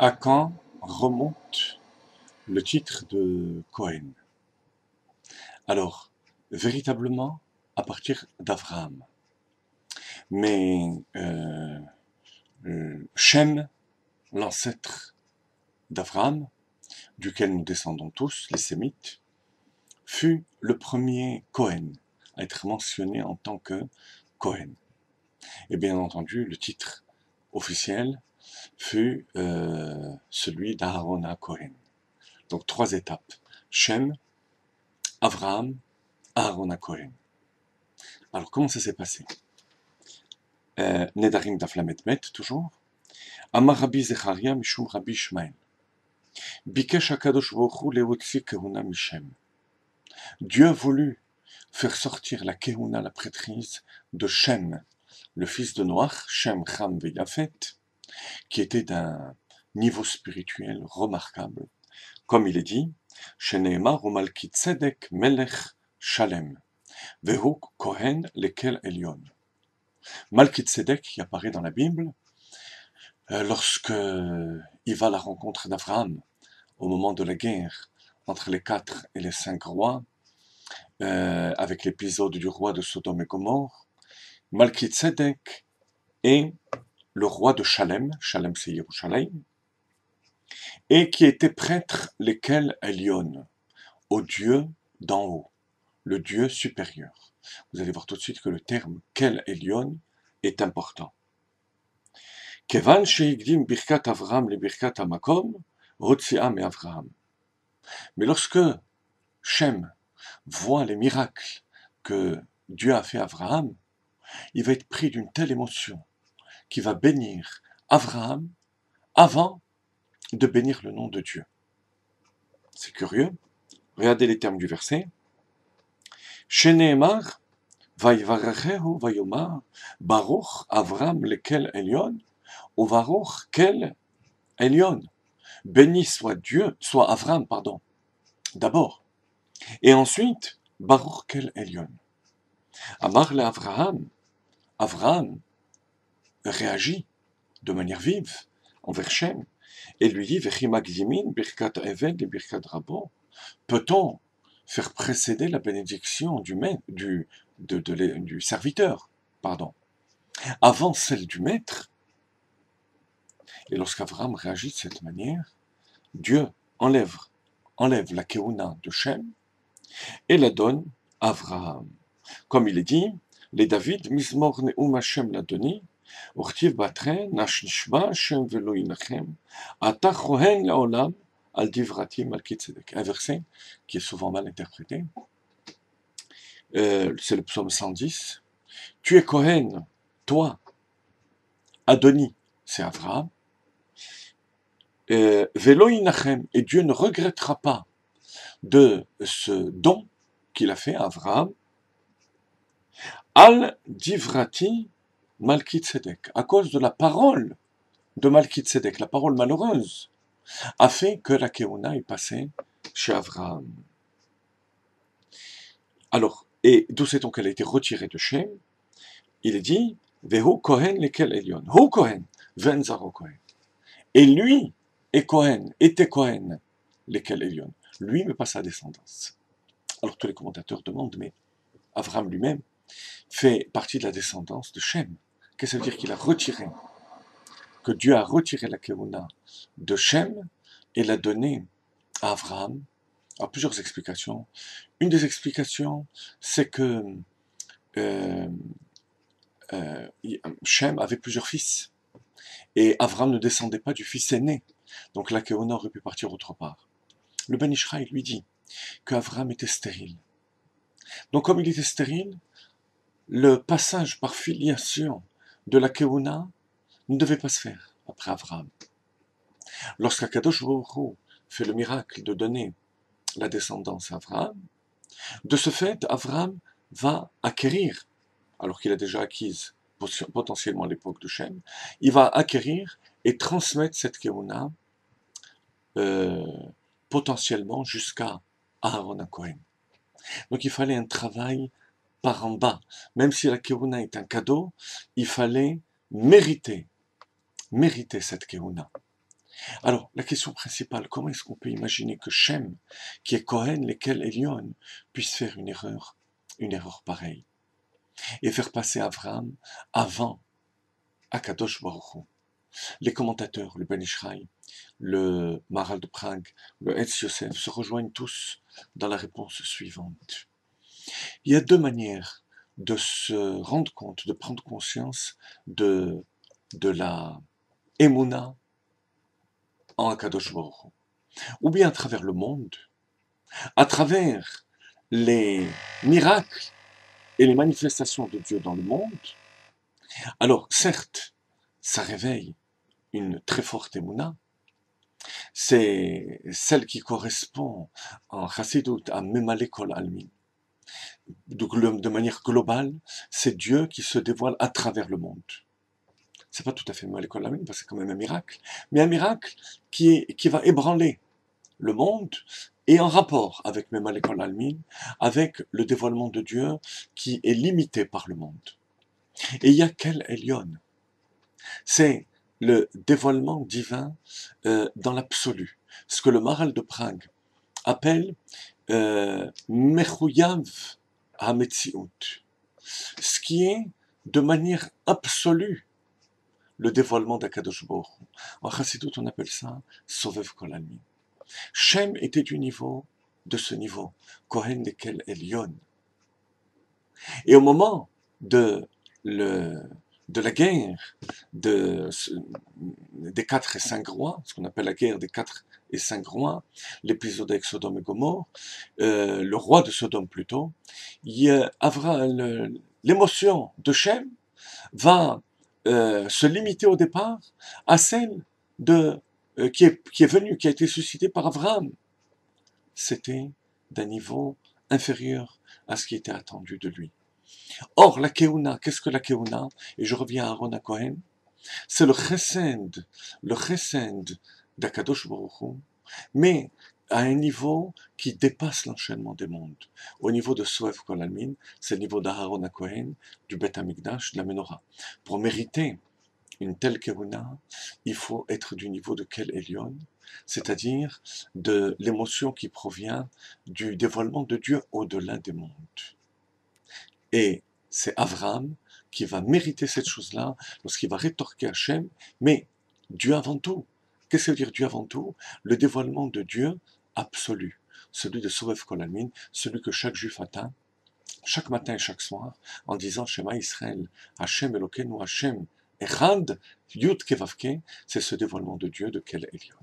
À quand remonte le titre de Cohen? Alors, véritablement, à partir d'Abraham. Mais Shem, l'ancêtre d'Abraham, duquel nous descendons tous, les Sémites, fut le premier Cohen à être mentionné en tant que Cohen. Et bien entendu, le titre officiel fut celui d'Aaron à Cohen. Donc 3 étapes. Shem, Abraham, Aaron à Cohen. Alors comment ça s'est passé? Nedarim d'Aflamet Met, toujours. Amar Rabbi Zecharia Mishum Rabbi Ishmael. Bikesh HaKadosh Baruch Hu leotzi kehuna mishem. Dieu a voulu faire sortir la kehuna, la prêtrise, de Shem, le fils de Noach, Shem, Ham ve Yafet, qui était d'un niveau spirituel remarquable. Comme il est dit, Sheneemar umalki tzedek melech shalem, vehu kohen lekel elyon. Malki-Tzedek, qui apparaît dans la Bible, lorsque il va à la rencontre d'Abraham, au moment de la guerre entre les 4 et les 5 rois, avec l'épisode du roi de Sodome et Gomorre, Malki-Tzedek est le roi de Shalem, Shalem c'est Yerushalayim, et qui était prêtre lesquels Elyon, au Dieu d'en haut, le Dieu supérieur. Vous allez voir tout de suite que le terme Kel Elyon est important. Kevan sheigdim birkat Avram le birkat hamakom, rotsia me Avraham. Mais lorsque Shem voit les miracles que Dieu a fait à Abraham, il va être pris d'une telle émotion qu'il va bénir Abraham avant de bénir le nom de Dieu. C'est curieux. Regardez les termes du verset. Sheneemar, vayvarachehu vayomar, baruch Avram lekel elyon, ou baruch kel elyon. Béni soit Dieu, soit Avram, pardon, d'abord. Et ensuite, baruch kel elyon. Amar le Avraham réagit de manière vive envers Shem et lui dit Vechimagdimin birkat eved et birkat rabo. Peut-on faire précéder la bénédiction du serviteur, pardon, avant celle du maître? Et lorsqu'Avraham réagit de cette manière, Dieu enlève la keuna de Shem et la donne à Avraham. Comme il est dit, les David, Mizmor Neum Hashem l'Adoni, Urtiv Batre, Nashnishba, Hashem Velo Inachem, Ata Chohen Laolam, Al Divrati Malki-Tzedek. Un verset qui est souvent mal interprété. C'est le psaume 110. Tu es Kohen, toi, Adoni, c'est Avraham. Velo Inachem, et Dieu ne regrettera pas de ce don qu'il a fait à Avraham. Al Divrati Malki-Tzedek, à cause de la parole de Malki-Tzedek, la parole malheureuse, a fait que la Keuna est passée chez Avraham. Alors, et d'où sait-on qu'elle a été retirée de Shem? Il est dit, Vehu Kohen lekel elyon, Hu Kohen, Venzaro Kohen. Et lui est Kohen, était Kohen lekel elyon. Lui, mais pas sa descendance. Alors tous les commentateurs demandent, mais Avraham lui-même fait partie de la descendance de Shem. Qu'est-ce que ça veut dire qu'il a retiré? Que Dieu a retiré la Keuna de Shem et l'a donnée à Avraham. Alors plusieurs explications. Une des explications, c'est que Shem avait plusieurs fils et Avraham ne descendait pas du fils aîné. Donc la Keuna aurait pu partir autre part. Le Ben Ishraï lui dit qu'Avraham était stérile. Donc comme il était stérile, le passage par filiation de la Keuna ne devait pas se faire après Avraham. Lorsqu'Akadosh Baruch Hu fait le miracle de donner la descendance à Avraham, de ce fait, Avraham va acquérir, alors qu'il a déjà acquise potentiellement à l'époque de Shem, il va acquérir et transmettre cette Keuna potentiellement jusqu'à Aaron Cohen. Donc il fallait un travail par en bas. Même si la Keuna est un cadeau, il fallait mériter cette Keuna. Alors, la question principale, comment est-ce qu'on peut imaginer que Shem, qui est Kohen, lesquels Elion, puisse faire une erreur pareille, et faire passer Abraham avant Akadosh Baruch Hu. Les commentateurs, le Ben Ishraï, le Maharal de Prague, le Etz Yosef, se rejoignent tous dans la réponse suivante. Il y a deux manières de se rendre compte, de prendre conscience de la Emouna en Akadosh Baruch Hu. Ou bien à travers le monde, à travers les miracles et les manifestations de Dieu dans le monde. Alors certes, ça réveille une très forte Emouna, c'est celle qui correspond en Chassidut à Memalekol Almin. Donc, de manière globale, c'est Dieu qui se dévoile à travers le monde. C'est pas tout à fait Memalekol Almin, parce que c'est quand même un miracle, mais un miracle qui va ébranler le monde et en rapport avec Memalekol Almin, avec le dévoilement de Dieu qui est limité par le monde. Et il y a quel Elion? C'est le dévoilement divin dans l'absolu. Ce que le Maharal de Prague appelle Mechouyav HaMetziut. Ce qui est de manière absolue le dévoilement d'Akadosh Baruch Hu. En Chassidut, on appelle ça Sovev Kol Almin. Shem était du niveau de ce niveau, Kohen Lekel Elion. Et au moment de la guerre des 4 et 5 rois, ce qu'on appelle la guerre des 4 et 5 rois, l'épisode avec Sodome et Gomorre, le roi de Sodome plutôt, l'émotion de Shem va se limiter au départ à celle qui est venue, qui a été suscitée par Abraham. C'était d'un niveau inférieur à ce qui était attendu de lui. Or, la Keuna, qu'est-ce que la Keuna? Et je reviens à Aaron Cohen. C'est le chesed d'Akadosh Baruch Hu, mais à un niveau qui dépasse l'enchaînement des mondes. Au niveau de Soev Kol Almin, c'est le niveau d'Aaron Cohen, du Beth Amikdash, de la Menorah. Pour mériter une telle Keuna, il faut être du niveau de Kel Elion, c'est-à-dire de l'émotion qui provient du dévoilement de Dieu au-delà des mondes. Et c'est Abraham qui va mériter cette chose-là lorsqu'il va rétorquer Hachem, mais Dieu avant tout. Qu'est-ce que ça veut dire Dieu avant tout? Le dévoilement de Dieu absolu, celui de Sovev Kol Almin, celui que chaque juif atteint, chaque matin et chaque soir, en disant Shema Israël, Hachem Elokeinu Hachem Echad, Yud Kevavke, c'est ce dévoilement de Dieu de Kel Elion.